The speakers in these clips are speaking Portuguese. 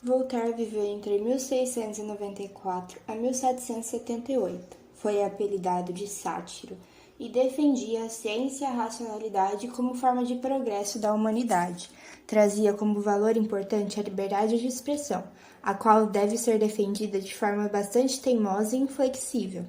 Voltaire viveu entre 1694 a 1778. Foi apelidado de sátiro e defendia a ciência e a racionalidade como forma de progresso da humanidade. Trazia como valor importante a liberdade de expressão, a qual deve ser defendida de forma bastante teimosa e inflexível.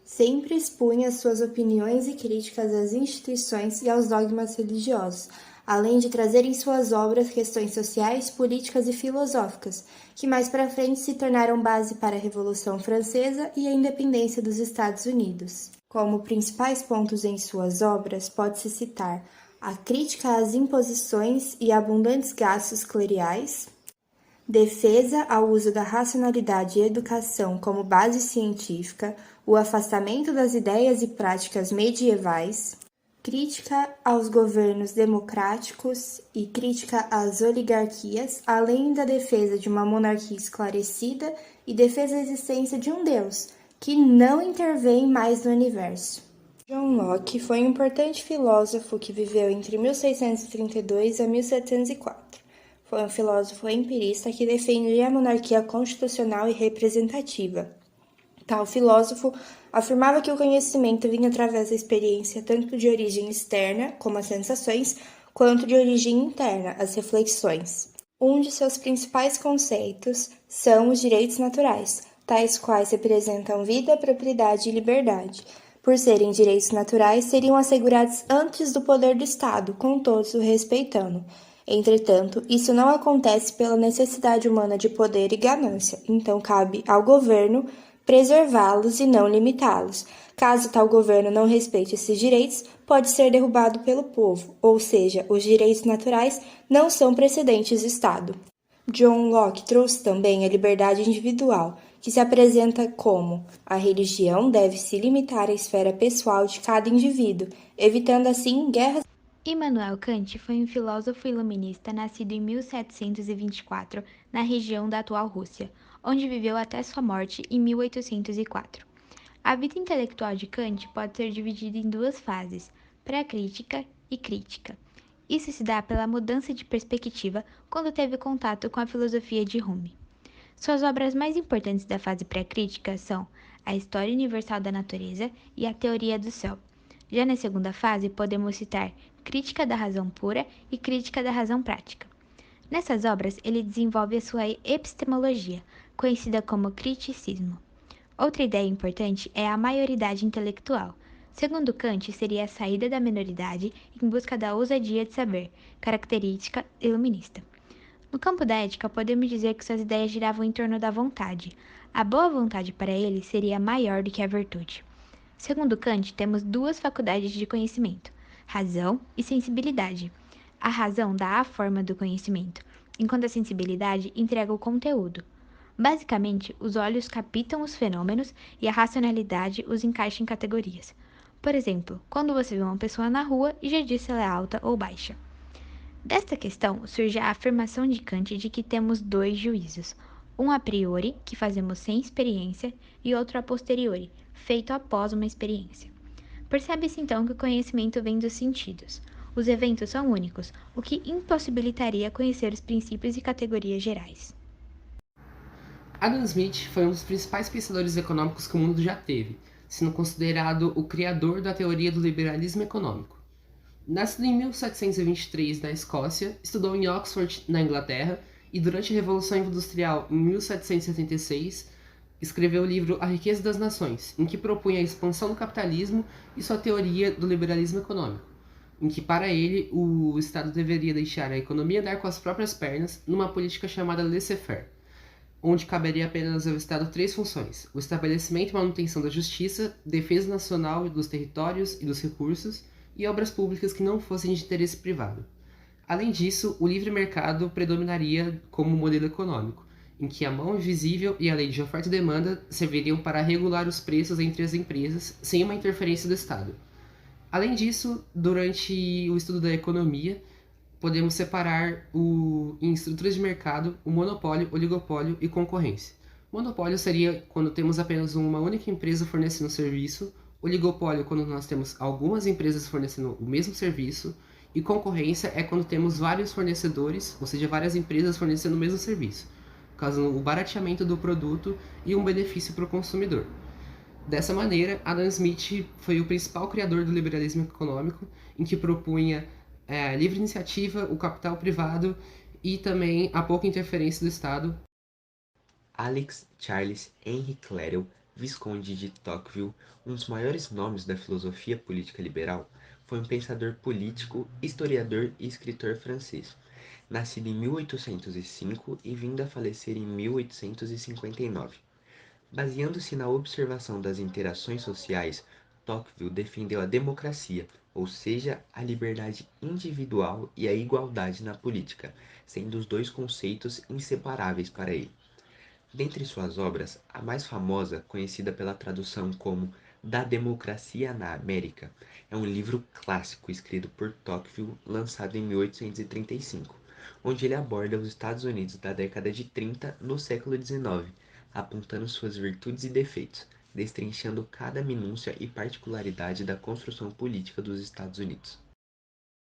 Sempre expunha suas opiniões e críticas às instituições e aos dogmas religiosos, além de trazer em suas obras questões sociais, políticas e filosóficas, que mais para frente se tornaram base para a Revolução Francesa e a independência dos Estados Unidos. Como principais pontos em suas obras, pode-se citar a crítica às imposições e abundantes gastos cleriais, defesa ao uso da racionalidade e educação como base científica, o afastamento das ideias e práticas medievais, crítica aos governos democráticos e crítica às oligarquias, além da defesa de uma monarquia esclarecida e defesa da existência de um Deus, que não intervém mais no universo. John Locke foi um importante filósofo que viveu entre 1632 a 1704. Foi um filósofo empirista que defendia a monarquia constitucional e representativa. Tal filósofo afirmava que o conhecimento vinha através da experiência tanto de origem externa, como as sensações, quanto de origem interna, as reflexões. Um de seus principais conceitos são os direitos naturais, tais quais representam vida, propriedade e liberdade. Por serem direitos naturais, seriam assegurados antes do poder do Estado, com todos o respeitando. Entretanto, isso não acontece pela necessidade humana de poder e ganância, então cabe ao governo preservá-los e não limitá-los. Caso tal governo não respeite esses direitos, pode ser derrubado pelo povo, ou seja, os direitos naturais não são precedentes do Estado. John Locke trouxe também a liberdade individual, que se apresenta como a religião deve se limitar à esfera pessoal de cada indivíduo, evitando assim guerras. Immanuel Kant foi um filósofo iluminista nascido em 1724 na região da atual Rússia, onde viveu até sua morte em 1804. A vida intelectual de Kant pode ser dividida em duas fases, pré-crítica e crítica. Isso se dá pela mudança de perspectiva quando teve contato com a filosofia de Hume. Suas obras mais importantes da fase pré-crítica são A História Universal da Natureza e A Teoria do Céu. Já na segunda fase, podemos citar Crítica da Razão Pura e Crítica da Razão Prática. Nessas obras, ele desenvolve a sua epistemologia, conhecida como criticismo. Outra ideia importante é a maioridade intelectual. Segundo Kant, seria a saída da minoridade em busca da ousadia de saber, característica iluminista. No campo da ética, podemos dizer que suas ideias giravam em torno da vontade. A boa vontade para ele seria maior do que a virtude. Segundo Kant, temos duas faculdades de conhecimento, razão e sensibilidade. A razão dá a forma do conhecimento, enquanto a sensibilidade entrega o conteúdo. Basicamente, os olhos captam os fenômenos e a racionalidade os encaixa em categorias. Por exemplo, quando você vê uma pessoa na rua e já diz se ela é alta ou baixa. Desta questão surge a afirmação de Kant de que temos dois juízos, um a priori, que fazemos sem experiência, e outro a posteriori, feito após uma experiência. Percebe-se então que o conhecimento vem dos sentidos. Os eventos são únicos, o que impossibilitaria conhecer os princípios e categorias gerais. Adam Smith foi um dos principais pensadores econômicos que o mundo já teve, sendo considerado o criador da teoria do liberalismo econômico. Nascido em 1723 na Escócia, estudou em Oxford, na Inglaterra, e durante a Revolução Industrial, em 1776, escreveu o livro A Riqueza das Nações, em que propunha a expansão do capitalismo e sua teoria do liberalismo econômico, em que, para ele, o Estado deveria deixar a economia andar com as próprias pernas numa política chamada laissez-faire, onde caberia apenas ao Estado três funções: o estabelecimento e manutenção da justiça, defesa nacional dos territórios e dos recursos, e obras públicas que não fossem de interesse privado. Além disso, o livre mercado predominaria como modelo econômico, em que a mão invisível e a lei de oferta e demanda serviriam para regular os preços entre as empresas sem uma interferência do Estado. Além disso, durante o estudo da economia, podemos separar em estruturas de mercado o monopólio, oligopólio e concorrência. Monopólio seria quando temos apenas uma única empresa fornecendo serviço, oligopólio quando nós temos algumas empresas fornecendo o mesmo serviço, E concorrência é quando temos vários fornecedores, ou seja, várias empresas fornecendo o mesmo serviço, causando o barateamento do produto e um benefício para o consumidor. Dessa maneira, Adam Smith foi o principal criador do liberalismo econômico, em que propunha a livre iniciativa, o capital privado e também a pouca interferência do Estado. Alex Charles Henry Clairel, Visconde de Tocqueville, um dos maiores nomes da filosofia política liberal, foi um pensador político, historiador e escritor francês, nascido em 1805 e vindo a falecer em 1859. Baseando-se na observação das interações sociais, Tocqueville defendeu a democracia, ou seja, a liberdade individual e a igualdade na política, sendo os dois conceitos inseparáveis para ele. Dentre suas obras, a mais famosa, conhecida pela tradução como Da Democracia na América, é um livro clássico escrito por Tocqueville, lançado em 1835, onde ele aborda os Estados Unidos da década de 30 no século XIX, apontando suas virtudes e defeitos, destrinchando cada minúcia e particularidade da construção política dos Estados Unidos.